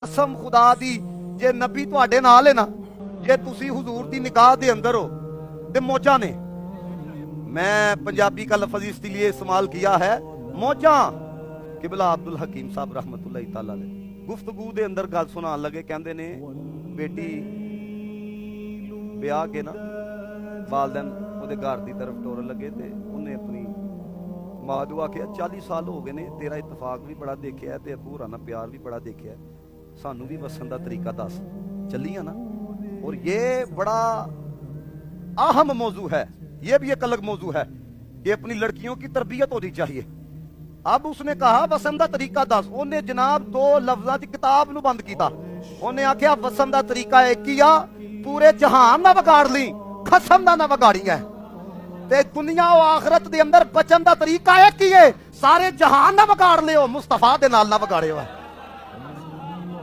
कसम खुदा दी जे नबी तुहाडे नाल है ना, जे तुसी हुजूर दी निगाह दे अंदर हो ते मौजा ने। मैं पंजाबी का लफ्ज इसलिए इस्तेमाल किया है, मौजा। किबला अब्दुल हकीम साहब रहमतुल्लाह तआला अलैह गुफ्तगू दे अंदर गल सुनान लगे, कहंदे ने बेटी ब्याह के ना वालदैन ओदे घर दी तरफ टुरन लगे ते उन्हें अपनी मां नूं आखिया 40 साल हो गए ने, तेरा इतफाक भी बड़ा देखिया ते अबू हुरां नाल प्यार भी बड़ा देखिया, सानू भी वसन का तरीका दस, चलिए ना। और ये बड़ा अहम मौजू है, ये भी एक अलग मौजू है कि अपनी लड़कियों की तरबियत होनी चाहिए। अब उसने कहा वसन का तरीका दस, उन्हें जनाब 2 लफ्जां दी किताब नूं बंद किया। उन्हें आख्या वसन का तरीका एक ही आ, पूरे जहान ना बगाड़ ली, खसम दा ना बगाड़ी है, ते दुनिया और आखरत दे अंदर बचन का तरीका एक ही है, सारे जहान ना बगाड़ लियो, मुस्तफा दे नाल ना बगाड़ियो है।